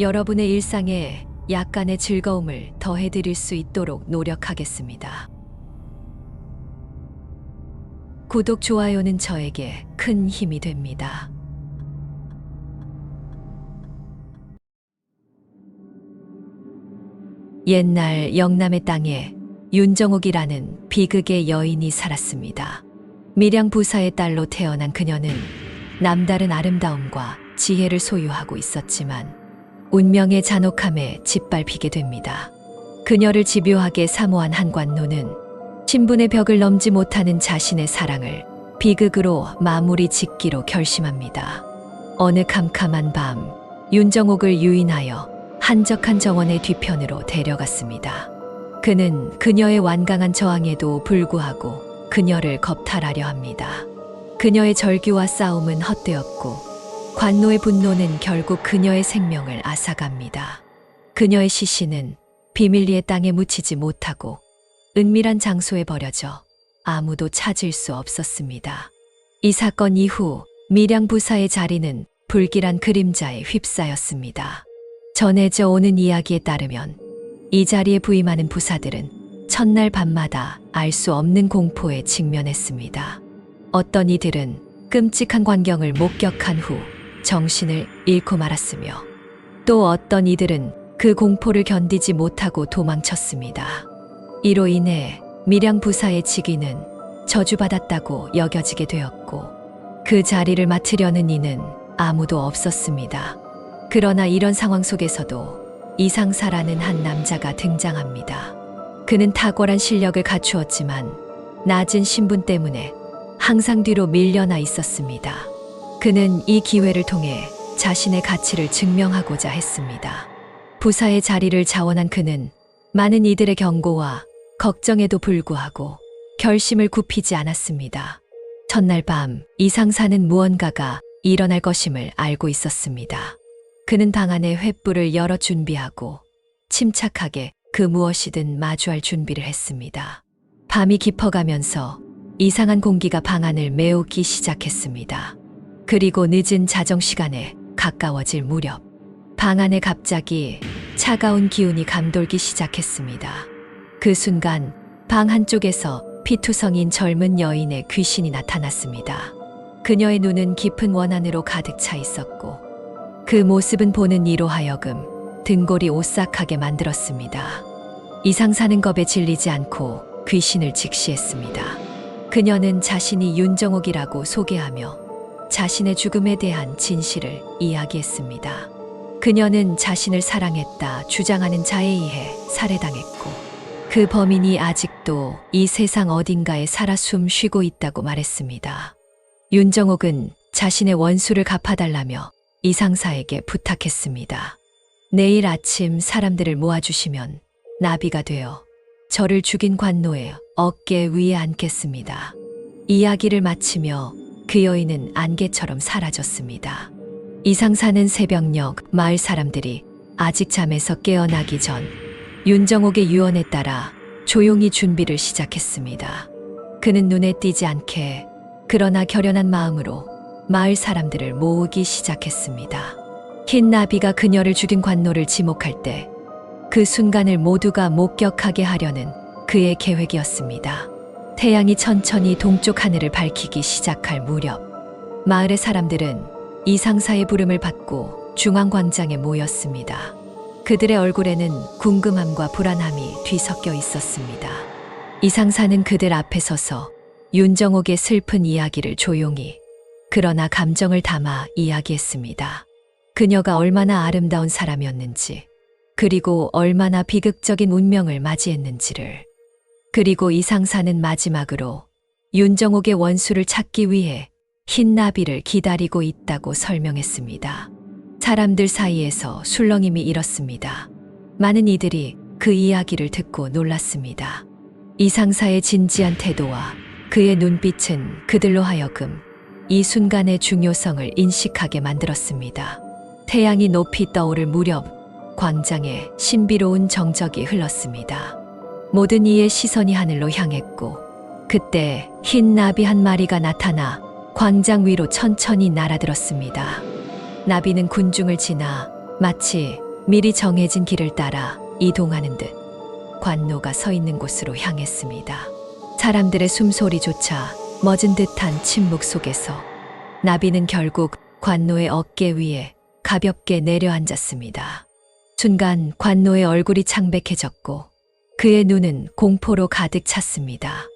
여러분의 일상에 약간의 즐거움을 더해드릴 수 있도록 노력하겠습니다. 구독, 좋아요는 저에게 큰 힘이 됩니다. 옛날 영남의 땅에 윤정옥이라는 비극의 여인이 살았습니다. 밀양부사의 딸로 태어난 그녀는 남다른 아름다움과 지혜를 소유하고 있었지만 운명의 잔혹함에 짓밟히게 됩니다. 그녀를 집요하게 사모한 한관노는 신분의 벽을 넘지 못하는 자신의 사랑을 비극으로 마무리 짓기로 결심합니다. 어느 캄캄한 밤, 윤정옥을 유인하여 한적한 정원의 뒤편으로 데려갔습니다. 그는 그녀의 완강한 저항에도 불구하고 그녀를 겁탈하려 합니다. 그녀의 절규와 싸움은 헛되었고 관노의 분노는 결국 그녀의 생명을 앗아갑니다. 그녀의 시신은 비밀리의 땅에 묻히지 못하고 은밀한 장소에 버려져 아무도 찾을 수 없었습니다. 이 사건 이후 밀양부사의 자리는 불길한 그림자에 휩싸였습니다. 전해져 오는 이야기에 따르면 이 자리에 부임하는 부사들은 첫날 밤마다 알 수 없는 공포에 직면했습니다. 어떤 이들은 끔찍한 광경을 목격한 후 정신을 잃고 말았으며 또 어떤 이들은 그 공포를 견디지 못하고 도망쳤습니다. 이로 인해 밀양부사의 직위는 저주받았다고 여겨지게 되었고 그 자리를 맡으려는 이는 아무도 없었습니다. 그러나 이런 상황 속에서도 이상사라는 한 남자가 등장합니다. 그는 탁월한 실력을 갖추었지만 낮은 신분 때문에 항상 뒤로 밀려나 있었습니다. 그는 이 기회를 통해 자신의 가치를 증명하고자 했습니다. 부사의 자리를 자원한 그는 많은 이들의 경고와 걱정에도 불구하고 결심을 굽히지 않았습니다. 첫날 밤 이상사는 무언가가 일어날 것임을 알고 있었습니다. 그는 방 안에 횃불을 열어 준비하고 침착하게 그 무엇이든 마주할 준비를 했습니다. 밤이 깊어가면서 이상한 공기가 방 안을 메우기 시작했습니다. 그리고 늦은 자정 시간에 가까워질 무렵 방 안에 갑자기 차가운 기운이 감돌기 시작했습니다. 그 순간 방 한쪽에서 피투성인 젊은 여인의 귀신이 나타났습니다. 그녀의 눈은 깊은 원한으로 가득 차 있었고 그 모습은 보는 이로 하여금 등골이 오싹하게 만들었습니다. 이상사는 겁에 질리지 않고 귀신을 직시했습니다. 그녀는 자신이 윤정옥이라고 소개하며 자신의 죽음에 대한 진실을 이야기했습니다. 그녀는 자신을 사랑했다 주장하는 자에 의해 살해당했고 그 범인이 아직도 이 세상 어딘가에 살아 숨쉬고 있다고 말했습니다. 윤정옥은 자신의 원수를 갚아달라며 이상사에게 부탁했습니다. 내일 아침 사람들을 모아주시면 나비가 되어 저를 죽인 관노의 어깨 위에 앉겠습니다. 이야기를 마치며 그 여인은 안개처럼 사라졌습니다. 이상사는 새벽녘 마을 사람들이 아직 잠에서 깨어나기 전 윤정옥의 유언에 따라 조용히 준비를 시작했습니다. 그는 눈에 띄지 않게 그러나 결연한 마음으로 마을 사람들을 모으기 시작했습니다. 흰 나비가 그녀를 죽인 관노를 지목할 때 그 순간을 모두가 목격하게 하려는 그의 계획이었습니다. 태양이 천천히 동쪽 하늘을 밝히기 시작할 무렵 마을의 사람들은 이상사의 부름을 받고 중앙광장에 모였습니다. 그들의 얼굴에는 궁금함과 불안함이 뒤섞여 있었습니다. 이상사는 그들 앞에 서서 윤정옥의 슬픈 이야기를 조용히 그러나 감정을 담아 이야기했습니다. 그녀가 얼마나 아름다운 사람이었는지 그리고 얼마나 비극적인 운명을 맞이했는지를 그리고 이상사는 마지막으로 윤정옥의 원수를 찾기 위해 흰 나비를 기다리고 있다고 설명했습니다. 사람들 사이에서 술렁임이 일었습니다. 많은 이들이 그 이야기를 듣고 놀랐습니다. 이상사의 진지한 태도와 그의 눈빛은 그들로 하여금 이 순간의 중요성을 인식하게 만들었습니다. 태양이 높이 떠오를 무렵 광장에 신비로운 정적이 흘렀습니다. 모든 이의 시선이 하늘로 향했고 그때 흰 나비 한 마리가 나타나 광장 위로 천천히 날아들었습니다. 나비는 군중을 지나 마치 미리 정해진 길을 따라 이동하는 듯 관노가 서 있는 곳으로 향했습니다. 사람들의 숨소리조차 멎은 듯한 침묵 속에서 나비는 결국 관노의 어깨 위에 가볍게 내려앉았습니다. 순간 관노의 얼굴이 창백해졌고 그의 눈은 공포로 가득 찼습니다.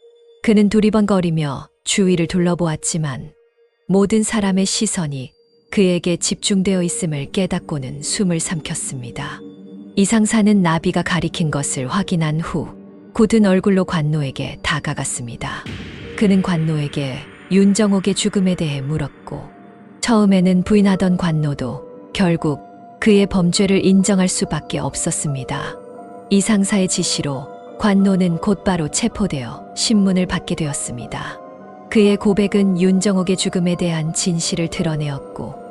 그는 두리번거리며 주위를 둘러보았지만 모든 사람의 시선이 그에게 집중되어 있음을 깨닫고는 숨을 삼켰습니다. 이상사는 나비가 가리킨 것을 확인한 후 굳은 얼굴로 관노에게 다가갔습니다. 그는 관노에게 윤정옥의 죽음에 대해 물었고 처음에는 부인하던 관노도 결국 그의 범죄를 인정할 수밖에 없었습니다. 이상사의 지시로 관노는 곧바로 체포되어 신문을 받게 되었습니다. 그의 고백은 윤정옥의 죽음에 대한 진실을 드러내었고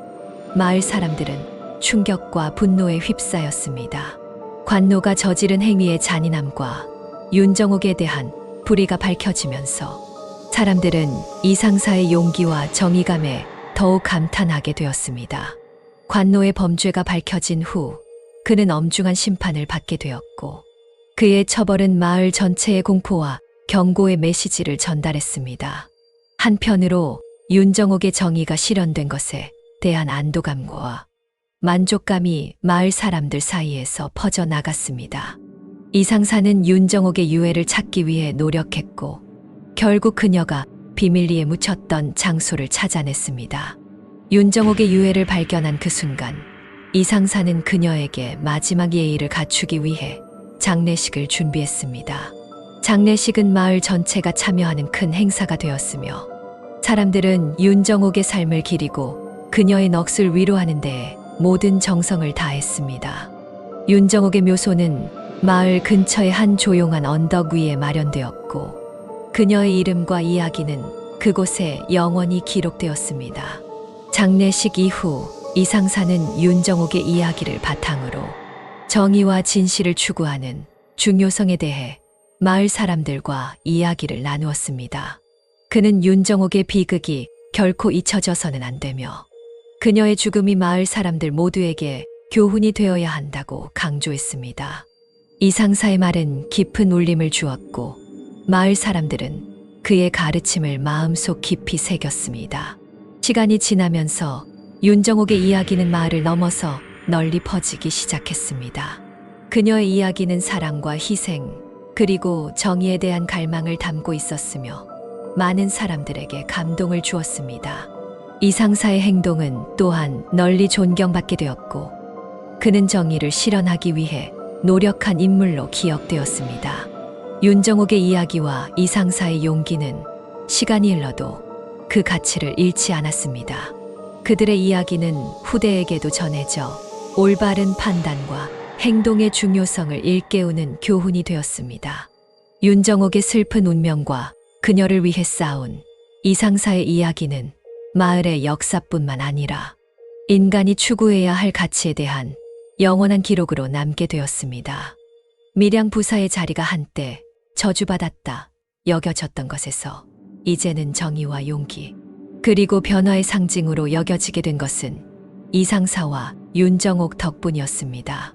마을 사람들은 충격과 분노에 휩싸였습니다. 관노가 저지른 행위의 잔인함과 윤정옥에 대한 불의가 밝혀지면서 사람들은 이상사의 용기와 정의감에 더욱 감탄하게 되었습니다. 관노의 범죄가 밝혀진 후 그는 엄중한 심판을 받게 되었고 그의 처벌은 마을 전체의 공포와 경고의 메시지를 전달했습니다. 한편으로 윤정옥의 정의가 실현된 것에 대한 안도감과 만족감이 마을 사람들 사이에서 퍼져나갔습니다. 이상사는 윤정옥의 유해를 찾기 위해 노력했고 결국 그녀가 비밀리에 묻혔던 장소를 찾아냈습니다. 윤정옥의 유해를 발견한 그 순간 이상사는 그녀에게 마지막 예의를 갖추기 위해 장례식을 준비했습니다. 장례식은 마을 전체가 참여하는 큰 행사가 되었으며 사람들은 윤정옥의 삶을 기리고 그녀의 넋을 위로하는 데에 모든 정성을 다했습니다. 윤정옥의 묘소는 마을 근처의 한 조용한 언덕 위에 마련되었고 그녀의 이름과 이야기는 그곳에 영원히 기록되었습니다. 장례식 이후 이상사는 윤정옥의 이야기를 바탕으로 정의와 진실을 추구하는 중요성에 대해 마을 사람들과 이야기를 나누었습니다. 그는 윤정옥의 비극이 결코 잊혀져서는 안 되며 그녀의 죽음이 마을 사람들 모두에게 교훈이 되어야 한다고 강조했습니다. 이상사의 말은 깊은 울림을 주었고 마을 사람들은 그의 가르침을 마음속 깊이 새겼습니다. 시간이 지나면서 윤정옥의 이야기는 마을을 넘어서 널리 퍼지기 시작했습니다. 그녀의 이야기는 사랑과 희생, 그리고 정의에 대한 갈망을 담고 있었으며 많은 사람들에게 감동을 주었습니다. 이상사의 행동은 또한 널리 존경받게 되었고 그는 정의를 실현하기 위해 노력한 인물로 기억되었습니다. 윤정옥의 이야기와 이상사의 용기는 시간이 흘러도 그 가치를 잃지 않았습니다. 그들의 이야기는 후대에게도 전해져 올바른 판단과 행동의 중요성을 일깨우는 교훈이 되었습니다. 윤정옥의 슬픈 운명과 그녀를 위해 싸운 이상사의 이야기는 마을의 역사뿐만 아니라 인간이 추구해야 할 가치에 대한 영원한 기록으로 남게 되었습니다. 밀양 부사의 자리가 한때 저주받았다 여겨졌던 것에서 이제는 정의와 용기, 그리고 변화의 상징으로 여겨지게 된 것은 이상사와 윤정옥 덕분이었습니다.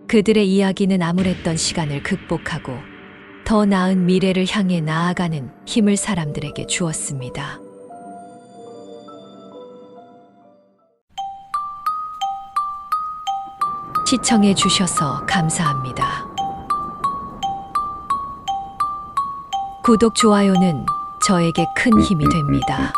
그들의 이야기는 암울했던 시간을 극복하고 더 나은 미래를 향해 나아가는 힘을 사람들에게 주었습니다. 시청해 주셔서 감사합니다. 구독, 좋아요는 저에게 큰 힘이 됩니다.